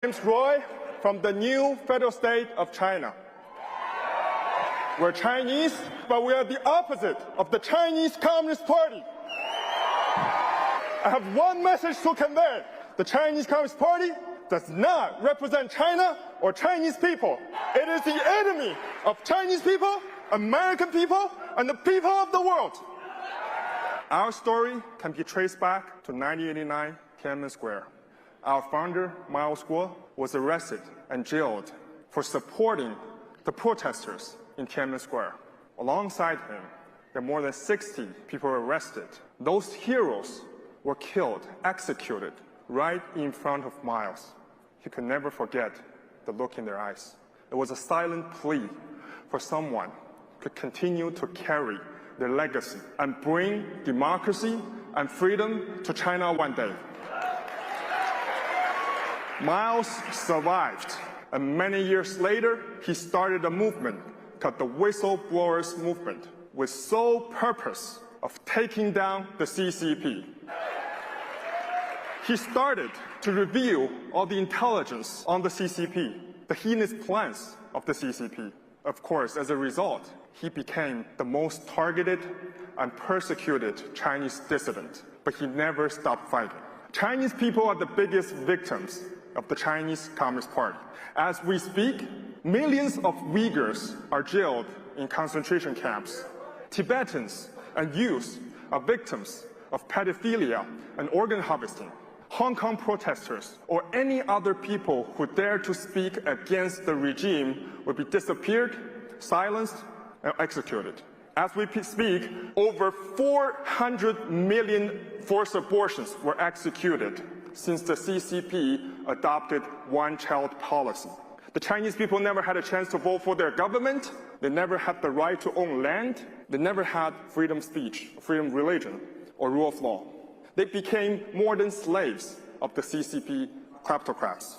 name's Roy from the new federal state of China. We're Chinese, but we are the opposite of the Chinese Communist Party. I have one message to convey. The Chinese Communist Party does not represent China or Chinese people. It is the enemy of Chinese people, American people, and the people of the world. Our story can be traced back to 1989 Tiananmen Square. Our founder, Miles Guo, was arrested and jailed for supporting the protesters in Tiananmen Square. Alongside him, there were more than 60 people arrested. Those heroes were killed, executed, right in front of Miles. He could never forget the look in their eyes. It was a silent plea for someone to continue to carry their legacy and bring democracy and freedom to China one day. Miles survived, and many years later, he started a movement called the Whistleblowers Movement, with sole purpose of taking down the CCP. He started to reveal all the intelligence on the CCP, the heinous plans of the CCP. Of course, as a result, he became the most targeted and persecuted Chinese dissident, but he never stopped fighting. Chinese people are the biggest victims of the Chinese Communist Party. As we speak, millions of Uyghurs are jailed in concentration camps. Tibetans and youths are victims of pedophilia and organ harvesting. Hong Kong protesters or any other people who dare to speak against the regime will be disappeared, silenced, and executed. As we speak, over 400 million forced abortions were executed since the CCP adopted one-child policy. The Chinese people never had a chance to vote for their government. They never had the right to own land. They never had freedom of speech, freedom of religion, or rule of law. They became more than slaves of the CCP kleptocrats.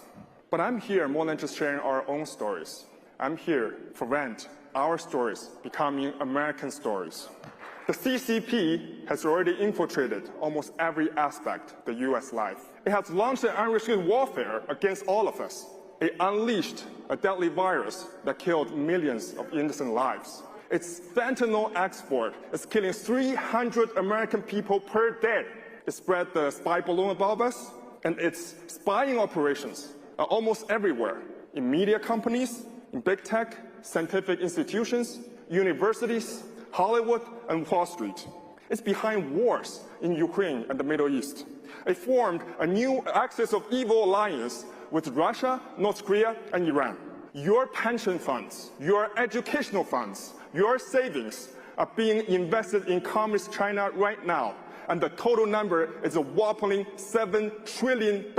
But I'm here more than just sharing our own stories. I'm here to prevent our stories becoming American stories. The CCP has already infiltrated almost every aspect of the U.S. life. It has launched an unrestricted warfare against all of us. It unleashed a deadly virus that killed millions of innocent lives. Its fentanyl export is killing 300 American people per day. It spread the spy balloon above us, and its spying operations are almost everywhere, in media companies, in big tech, scientific institutions, universities, Hollywood, and Wall Street. It's behind wars in Ukraine and the Middle East. It formed a new axis of evil alliance with Russia, North Korea, and Iran. Your pension funds, your educational funds, your savings are being invested in Communist China right now, and the total number is a whopping $7 trillion.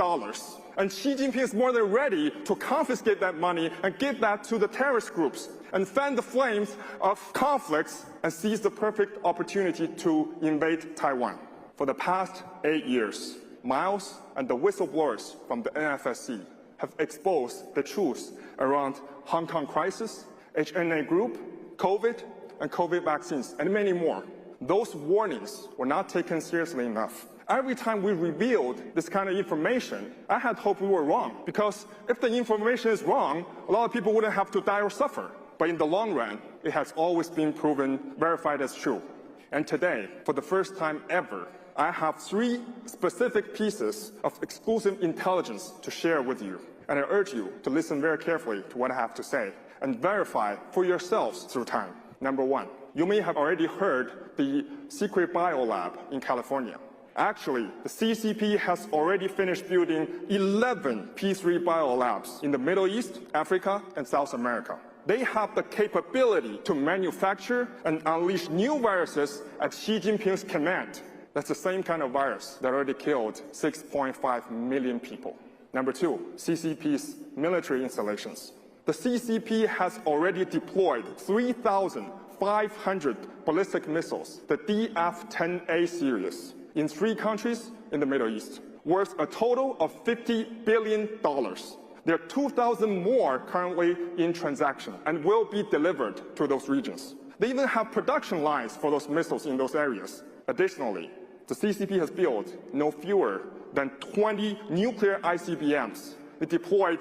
And Xi Jinping is more than ready to confiscate that money and give that to the terrorist groups and fan the flames of conflicts and seize the perfect opportunity to invade Taiwan. For the past 8 years, Miles and the whistleblowers from the NFSC have exposed the truth around Hong Kong crisis, HNA group, COVID, and COVID vaccines, and many more. Those warnings were not taken seriously enough. Every time we revealed this kind of information, I had hoped we were wrong, because if the information is wrong, a lot of people wouldn't have to die or suffer. But in the long run, it has always been proven, verified as true. And today, for the first time ever, I have 3 specific pieces of exclusive intelligence to share with you. And I urge you to listen very carefully to what I have to say and verify for yourselves through time. Number 1, you may have already heard the secret biolab in California. Actually, the CCP has already finished building 11 P3 biolabs in the Middle East, Africa, and South America. They have the capability to manufacture and unleash new viruses at Xi Jinping's command. That's the same kind of virus that already killed 6.5 million people. Number 2, CCP's military installations. The CCP has already deployed 3,500 ballistic missiles, the DF-10A series, in 3 countries in the Middle East, worth a total of $50 billion. There are 2,000 more currently in transaction and will be delivered to those regions. They even have production lines for those missiles in those areas. Additionally, the CCP has built no fewer than 20 nuclear ICBMs They deployed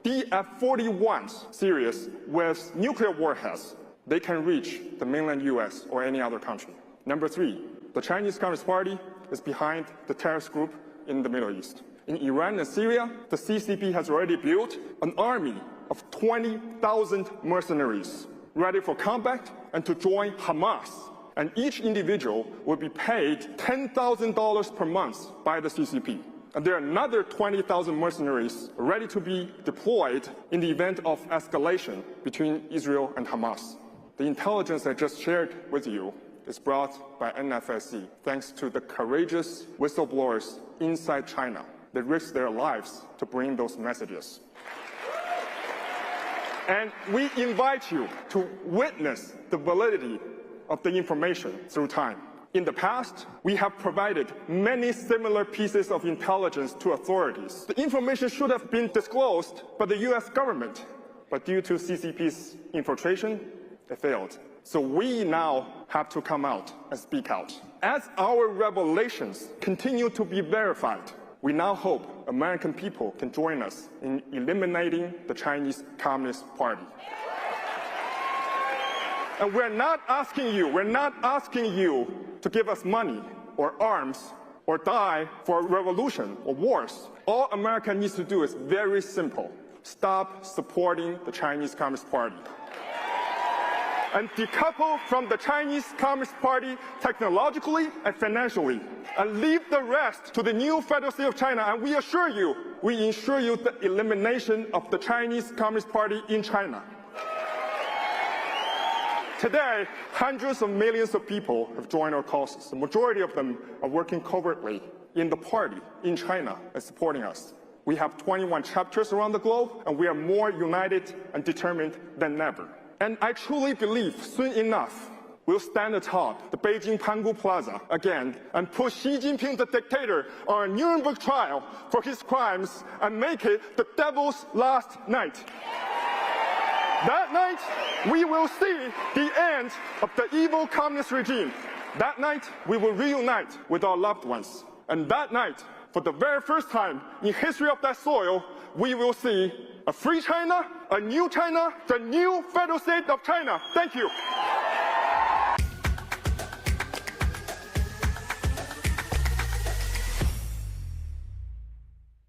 DF-41 series with nuclear warheads. They can reach the mainland US or any other country. Number 3, the Chinese Communist Party is behind the terrorist group in the Middle East. In Iran and Syria, the CCP has already built an army of 20,000 mercenaries ready for combat and to join Hamas. And each individual will be paid $10,000 per month by the CCP. And there are another 20,000 mercenaries ready to be deployed in the event of escalation between Israel and Hamas. The intelligence I just shared with you is brought by NFSC thanks to the courageous whistleblowers inside China that risked their lives to bring those messages. And we invite you to witness the validity of the information through time. In the past, we have provided many similar pieces of intelligence to authorities. The information should have been disclosed by the US government, but due to CCP's infiltration, it failed. So we now have to come out and speak out. As our revelations continue to be verified, we now hope American people can join us in eliminating the Chinese Communist Party. And we're not asking you to give us money or arms or die for a revolution or wars. All America needs to do is very simple. Stop supporting the Chinese Communist Party. And decouple from the Chinese Communist Party technologically and financially. And leave the rest to the new Federal State of China. And we ensure you the elimination of the Chinese Communist Party in China. Today, hundreds of millions of people have joined our causes. The majority of them are working covertly in the party in China and supporting us. We have 21 chapters around the globe, and we are more united and determined than ever. And I truly believe soon enough, we'll stand atop the Beijing Pangu Plaza again and put Xi Jinping, the dictator, on a Nuremberg trial for his crimes and make it the devil's last night. That night, we will see the end of the evil communist regime. That night, we will reunite with our loved ones. And that night, for the very first time in history of that soil, we will see a free China, a new China, the new Federal State of China. Thank you.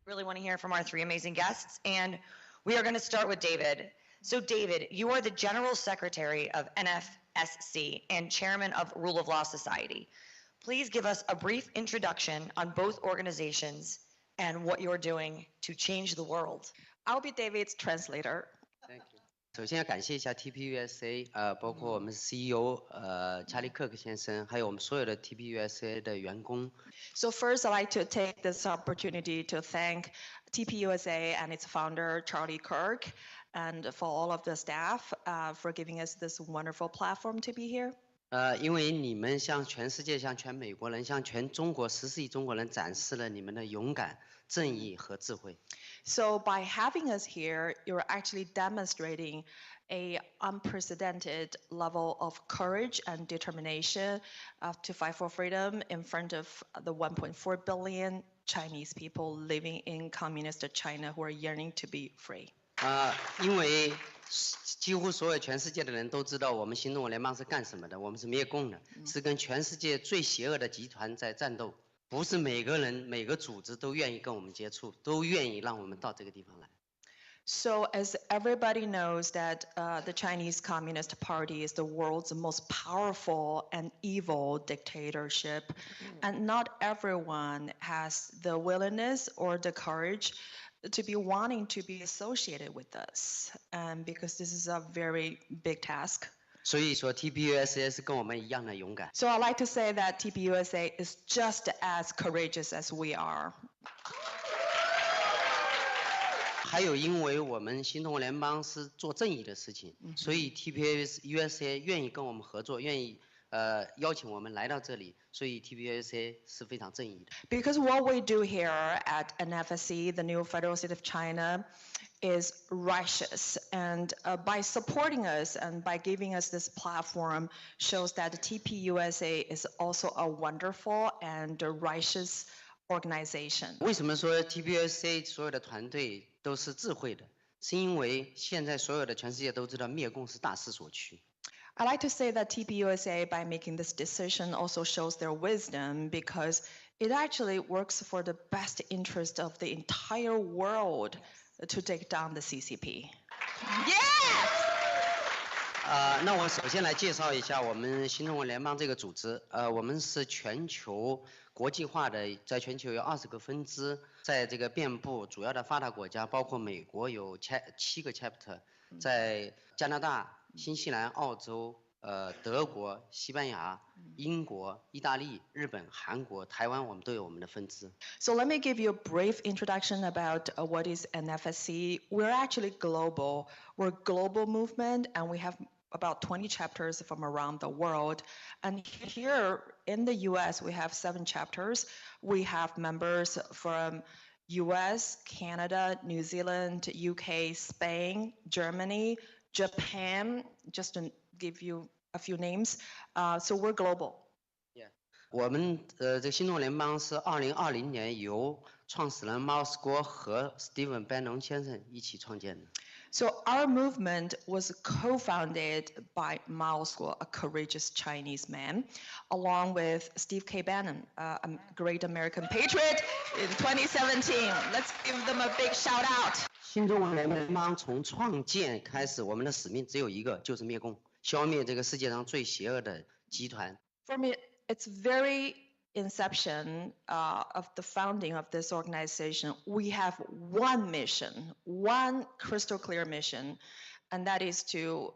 Really want to hear from our 3 amazing guests, and we are going to start with David. So David, you are the General Secretary of NFSC and Chairman of Rule of Law Society. Please give us a brief introduction on both organizations and what you're doing to change the world. I'll be David's translator. Thank you. 首先要感谢一下 TPUSA， 包括我们 CEO 查理克克先生，还有我们所有的 TPUSA 的员工。So first, I'd like to take this opportunity to thank TPUSA and its founder Charlie Kirk, and for all of the staff for giving us this wonderful platform to be here. 因为你们向全世界、向全美国人、向全中国14亿中国人展示了你们的勇敢、正义和智慧。So by having us here, you're actually demonstrating an unprecedented level of courage and determination to fight for freedom in front of the 1.4 billion Chinese people living in communist China who are yearning to be free. 因为几乎所有全世界的人都知道我们行动联邦是干什么的，我们是灭共的，是跟全世界最邪恶的集团在战斗。不是每个人、每个组织都愿意跟我们接触，都愿意让我们到这个地方来。So as everybody knows that the Chinese Communist Party is the world's most powerful and evil dictatorship, and not everyone has the willingness or the courage to be wanting to be associated with us, and because this is a very big task. 所以说 TPUSA 是跟我们一样的勇敢。So I like to say that TPUSA is just as courageous as we are. 还有，因为我们行动联邦是做正义的事情，所以 TPUSA 愿意跟我们合作，愿意邀请我们来到这里，所以 TPUSA 是非常正义的。Because what we do here at NFSC, the new Federal State of China, is righteous, and by supporting us and by giving us this platform shows that the TPUSA is also a wonderful and righteous organization. 为什么说 TPUSA 所有的团队都是智慧的？是因为现在所有的全世界都知道灭共是大势所趋。I like to say that TPUSA, by making this decision, also shows their wisdom because it actually works for the best interest of the entire world to take down the CCP. Yes! 那我首先来介绍一下我们新中国联邦这个组织。我们是全球国际化的，在全球有20个分支，在这个遍布主要的发达国家，包括美国有7个 chapter， 在加拿大、新西兰、澳洲、德国、西班牙、英国、意大利、日本、韩国、台湾，我们都有我们的分支。So let me give you a brief introduction about what is NFSC. We're actually global. We're a global movement, and we have about 20 chapters from around the world. And here in the US, we have 7 chapters. We have members from US, Canada, New Zealand, UK, Spain, Germany, Japan, just to give you a few names. So we're global. 我们这个新中国联邦是2020年由创始人 Miles Gore 和 Stephen Bannon 先生一起创建的。So our movement was co-founded by Miles Gore, a courageous Chinese man, along with Steve K. Bannon, a great American patriot, in 2017. Let's give them a big shout out. 新中国联邦从创建开始，我们的使命只有一个，就是灭共，消灭这个世界上最邪恶的集团。For me, it's very inception of the founding of this organization, we have one mission, one crystal clear mission, and that is to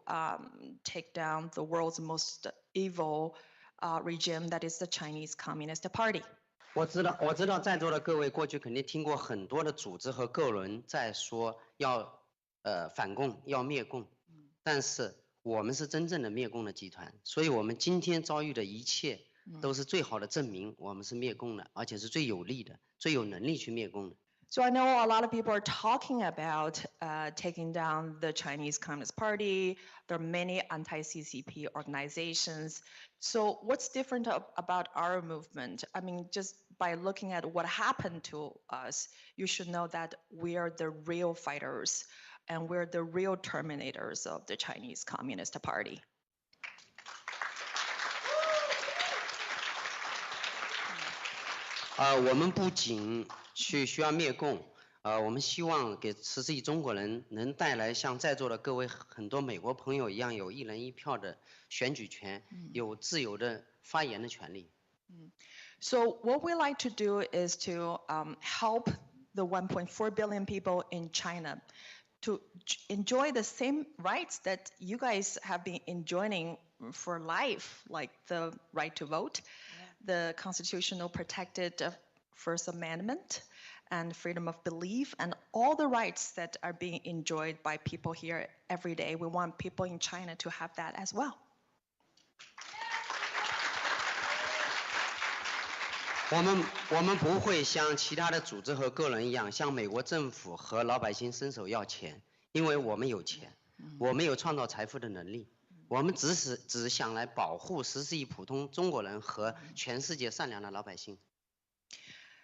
take down the world's most evil regime, that is the Chinese Communist Party. 我知道在座的各位过去肯定听过很多的组织和个人在说要反共，要灭共，但是我们是真正的灭共的集团，所以我们今天遭遇的一切都是最好的证明，我们是灭共的，而且是最有力的、最有能力去灭共的。So I know a lot of people are talking about taking down the Chinese Communist Party. There are many anti-CCP organizations. So what's different about our movement? I mean, just by looking at what happened to us, you should know that we are the real fighters and we're the real terminators of the Chinese Communist Party. 我们不仅需要灭共，我们希望给14亿中国人能带来像在座的各位很多美国朋友一样，有1人1票的选举权，有自由的发言的权利。So what we like to do is to help the 1.4 billion people in China to enjoy the same rights that you guys have been enjoying for life, like the right to vote, the constitutional protected First Amendment, and freedom of belief, and all the rights that are being enjoyed by people here every day. We want people in China to have that as well. 我们不会像其他的组织和个人一样，向美国政府和老百姓伸手要钱，因为我们有钱，我们有创造财富的能力。我们只想来保护14亿普通中国人和全世界善良的老百姓。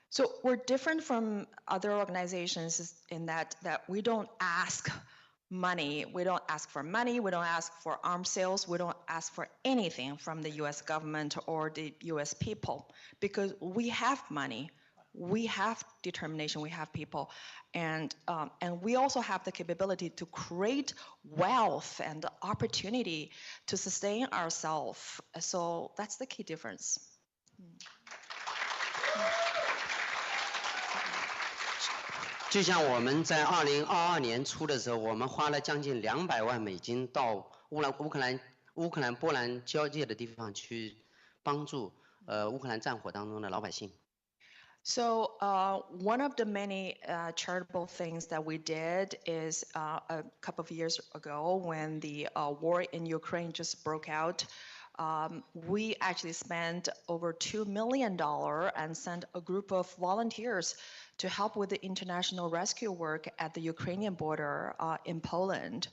So we're different from other organizations in that we don't ask money. We don't ask for money. We don't ask for arms sales. We don't ask for anything from the U.S. government or the U.S. people because we have money. We have determination, we have people, and we also have the capability to create wealth and opportunity to sustain ourselves. So that's the key difference. 就像我们在2022年初的时候，我们花了将近200万美金到乌克兰波兰交界的地方去帮助乌克兰战火当中的老百姓。So one of the many charitable things that we did is a couple of years ago when the war in Ukraine just broke out, we actually spent over $2 million and sent a group of volunteers to help with the international rescue work at the Ukrainian border in Poland.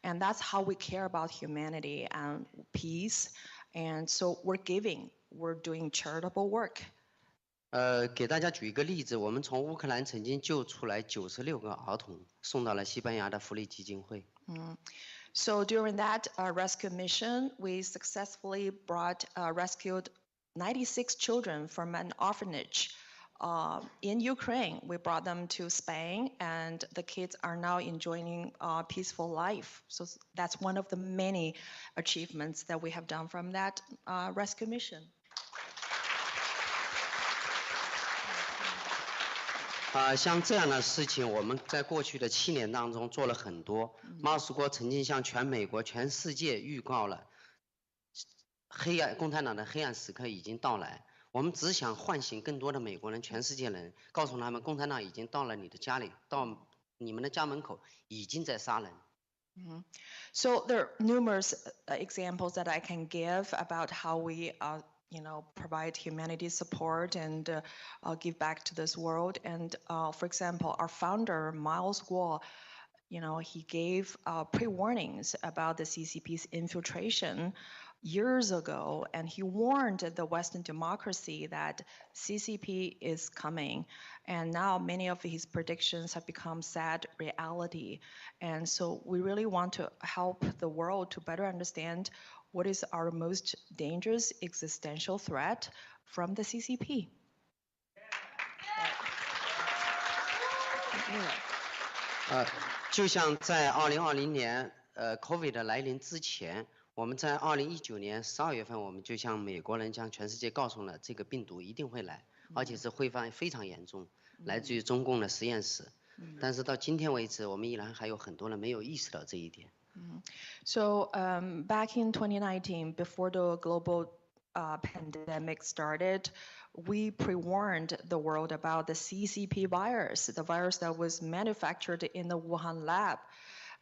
And that's how we care about humanity and peace. And so we're giving, we're doing charitable work. 给大家举一个例子，我们从乌克兰曾经救出来96个儿童，送到了西班牙的福利基金会。So during that rescue mission, we successfully rescued 96 children from an orphanage in Ukraine. We brought them to Spain, and the kids are now enjoying a peaceful life. So that's one of the many achievements that we have done from that rescue mission. 像这样的事情，我们在过去的7年当中做了很多。马斯国曾经向全美国、全世界预告了，共产党的黑暗时刻已经到来。我们只想唤醒更多的美国人、全世界人，告诉他们，共产党已经到了你的家里，到你们的家门口，已经在杀人。So there are numerous examples that I can give about how we provide humanity support and give back to this world. And for example, our founder, Miles Guo, he gave pre-warnings about the CCP's infiltration years ago, and he warned the Western democracy that CCP is coming. And now many of his predictions have become sad reality. And so we really want to help the world to better understand what is our most dangerous existential threat from the CCP. 就像在2020年COVID 来临之前，我们在2019年12月份，我们就向美国人、向全世界告诉了这个病毒一定会来，而且是会非常严重，来自于中共的实验室。但是到今天为止，我们依然还有很多人没有意识到这一点。So back in 2019, before the global pandemic started, we pre-warned the world about the CCP virus, the virus that was manufactured in the Wuhan lab.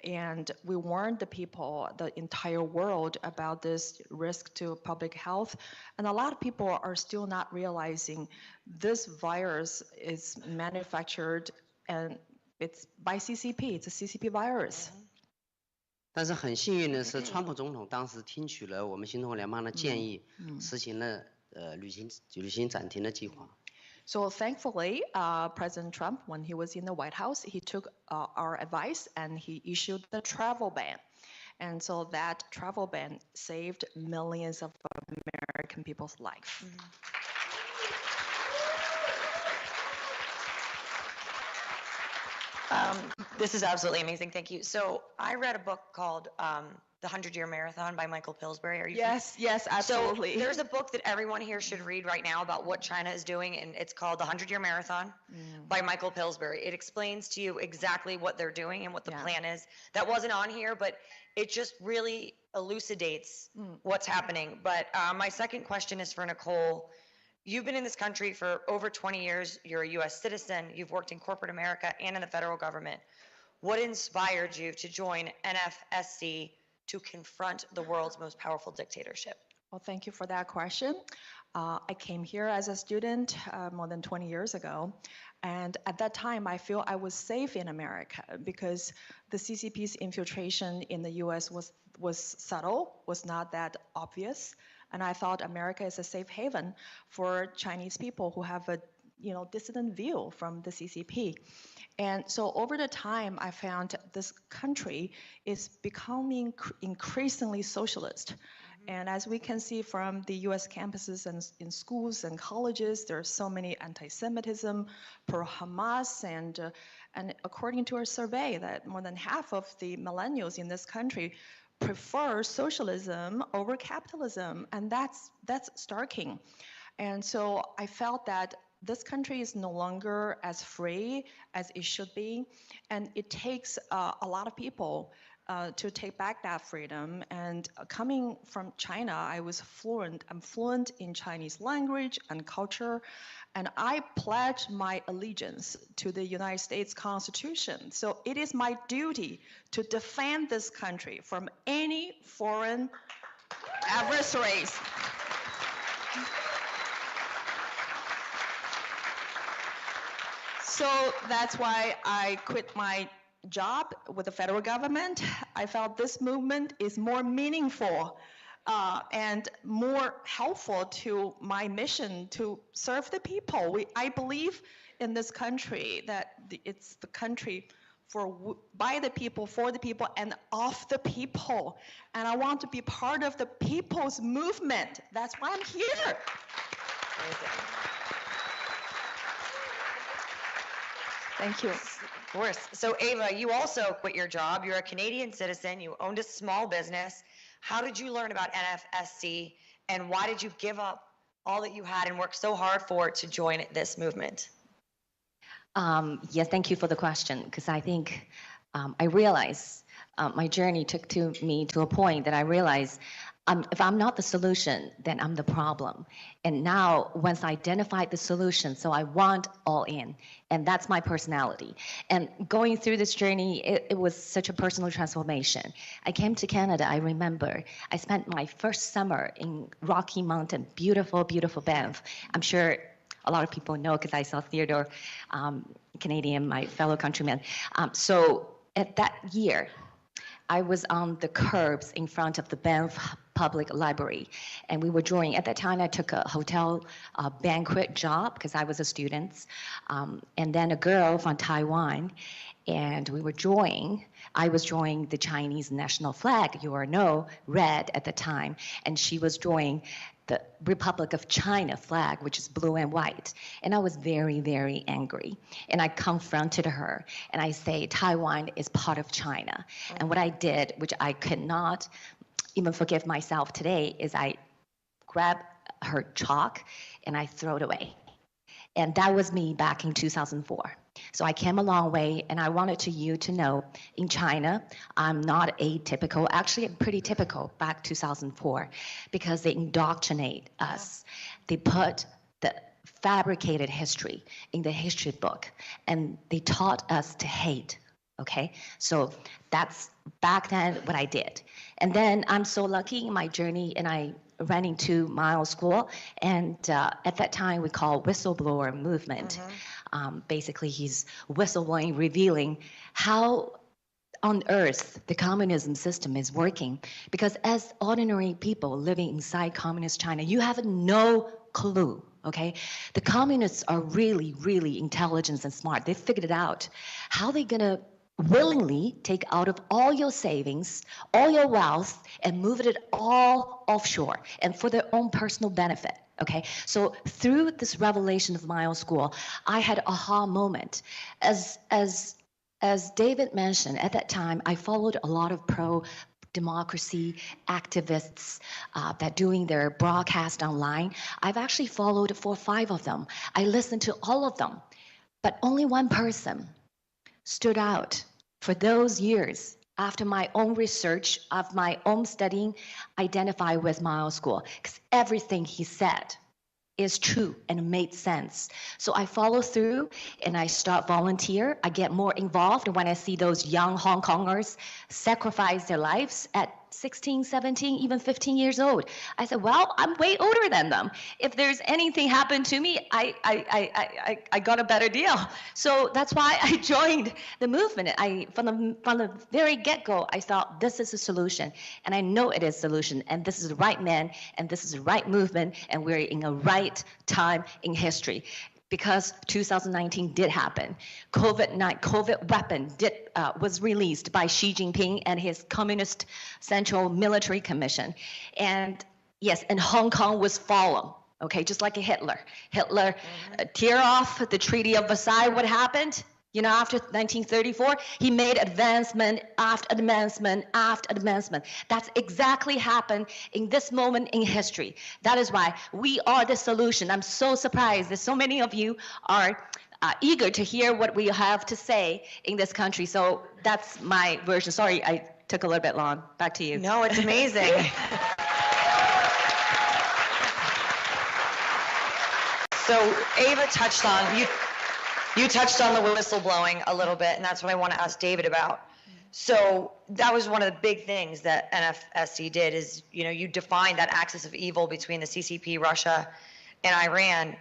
And we warned the people, the entire world, about this risk to public health. And a lot of people are still not realizing this virus is manufactured and it's by CCP, it's a CCP virus. 但是很幸运的是，川普总统当时听取了我们新中国联邦的建议，实行了旅行暂停的计划。So thankfully, President Trump, when he was in the White House, he took our advice and he issued the travel ban. And so that travel ban saved millions of American people's life. This is absolutely amazing. Thank you. So I read a book called The 100-Year Marathon by Michael Pillsbury. Are you Yes, absolutely. So there's a book that everyone here should read right now about what China is doing, and it's called The 100-Year Marathon by Michael Pillsbury. It explains to you exactly what they're doing and what the plan is. That wasn't on here, but it just really elucidates what's happening. But my second question is for Nicole. You've been in this country for over 20 years. You're a U.S. citizen. You've worked in corporate America and in the federal government. What inspired you to join NFSC to confront the world's most powerful dictatorship? Well, thank you for that question. I came here as a student more than 20 years ago. And at that time, I feel I was safe in America because the CCP's infiltration in the U.S. was subtle, was not that obvious. And I thought America is a safe haven for Chinese people who have a dissident view from the CCP. And so over the time, I found this country is becoming increasingly socialist. And as we can see from the US campuses and in schools and colleges, there are so many anti-Semitism, pro-Hamas, and according to a survey that more than half of the millennials in this country prefer socialism over capitalism, and that's starking. And so I felt that this country is no longer as free as it should be, and it takes a lot of people to take back that freedom. And coming from China, I'm fluent in Chinese language and culture, and I pledge my allegiance to the United States Constitution. So it is my duty to defend this country from any foreign adversaries. So that's why I quit my job with the federal government. I felt this movement is more meaningful and more helpful to my mission to serve the people. I believe in this country that it's the country by the people, for the people, and of the people. And I want to be part of the people's movement. That's why I'm here. Thank you. Of course. So Ava, you also quit your job. You're a Canadian citizen. You owned a small business. How did you learn about NFSC, and why did you give up all that you had and work so hard for to join this movement? Yes, thank you for the question, because I think I realize my journey took me to a point that I realized if I'm not the solution, then I'm the problem. And now, once I identified the solution, so I want all in, and that's my personality. And going through this journey, it was such a personal transformation. I came to Canada, I remember, I spent my first summer in Rocky Mountain, beautiful, beautiful Banff. I'm sure a lot of people know because I saw Theodore, Canadian, my fellow countryman. So at that year, I was on the curbs in front of the Banff Public Library, and we were drawing. At that time, I took a hotel banquet job because I was a student, and then a girl from Taiwan, and we were drawing. I was drawing the Chinese national flag, red at the time, and she was drawing the Republic of China flag, which is blue and white. And I was very, very angry. And I confronted her, and I say, Taiwan is part of China. And what I did, which I could not even forgive myself today, is I grabbed her chalk and I threw it away. And that was me back in 2004. So I came a long way, and I wanted you to know, in China, I'm not atypical. Actually, I'm pretty typical back 2004, because they indoctrinate us. They put the fabricated history in the history book, and they taught us to hate, okay? So that's back then what I did. And then I'm so lucky in my journey, and I ran into Miles School, and at that time we called whistleblower movement. Basically, he's whistleblowing, revealing how on earth the communism system is working. Because as ordinary people living inside communist China, you have no clue, okay? The communists are really, really intelligent and smart. They figured it out. How they gonna willingly take out of all your savings, all your wealth, and move it all offshore and for their own personal benefit. Okay, so through this revelation of my own school, I had an aha moment. As David mentioned, at that time, I followed a lot of pro-democracy activists that doing their broadcast online. I've actually followed 4 or 5 of them. I listened to all of them, but only one person stood out for those years. After my own research, of my own studying, identify with Mao School, because everything he said is true and made sense. So I follow through and I start volunteer. I get more involved when I see those young Hong Kongers sacrifice their lives at 16, 17, even 15 years old. I said, well, I'm way older than them. If there's anything happened to me, I got a better deal. So that's why I joined the movement. From the very get-go, I thought this is a solution, and I know it is a solution, and this is the right man, and this is the right movement, and we're in a right time in history. Because 2019 did happen. COVID weapon was released by Xi Jinping and his Communist Central Military Commission. And yes, and Hong Kong was fallen, okay, just like a Hitler. Hitler tear off the Treaty of Versailles. What happened? You know, after 1934, he made advancement after advancement after advancement. That's exactly happened in this moment in history. That is why we are the solution. I'm so surprised that so many of you are eager to hear what we have to say in this country. So that's my version. Sorry, I took a little bit long. Back to you. No, it's amazing. So Ava touched on, you touched on the whistleblowing a little bit, and that's what I want to ask David about. So that was one of the big things that NFSC did is, you know, you defined that axis of evil between the CCP, Russia, and Iran.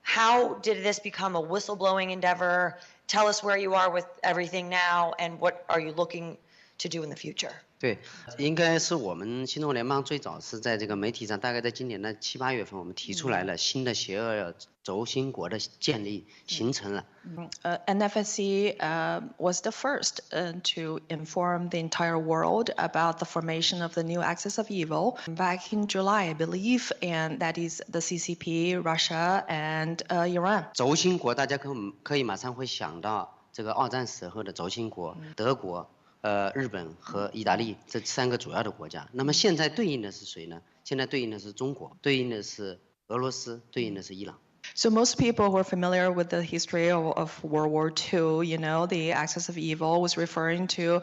How did this become a whistleblowing endeavor? Tell us where you are with everything now, and what are you looking to do in the future? 对，应该是我们新中国联邦最早是在这个媒体上，大概在今年的7、8月份，我们提出来了新的邪恶轴心国的建立形成了。NFSC was the first to inform the entire world about the formation of the new axis of evil back in July, I believe, and that is the CCP, Russia, and Iran. 轴心国大家可以马上会想到这个二战时候的轴心国，德国。日本和意大利这3个主要的国家，那么现在对应的是谁呢？现在对应的是中国，对应的是俄罗斯，对应的是伊朗。So most people who are familiar with the history of World War II, you know, the axis of evil was referring to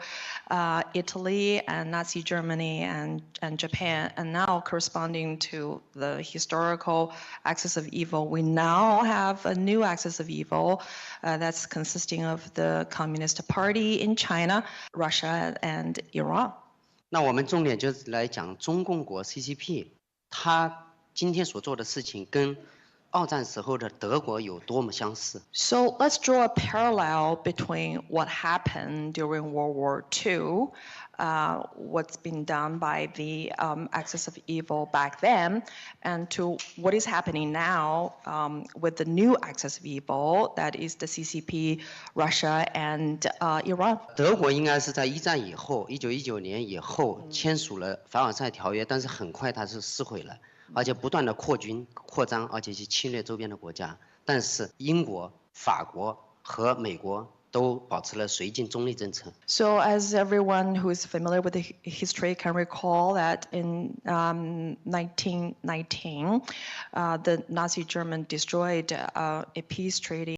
Italy and Nazi Germany and Japan, and now corresponding to the historical axis of evil, we now have a new axis of evil that's consisting of the Communist Party in China, Russia, and Iran. 那我们重点就是来讲中共国 CCP， 它今天所做的事情跟二战时候的德国有多么相似。 So let's draw a parallel between what happened during World War II, what's been done by the axis of evil back then, and to what is happening now with the new axis of evil, that is the CCP, Russia, and Iran. 德国应该是在一战以后，1919年以后签署了凡尔赛条约，但是很快它是撕毁了。 而且不断的扩军扩张，而且去侵略周边的国家。但是英国、法国和美国都保持了绥靖中立政策。So as everyone who is familiar with the history can recall that in 1919, the Nazi Germany destroyed a peace treaty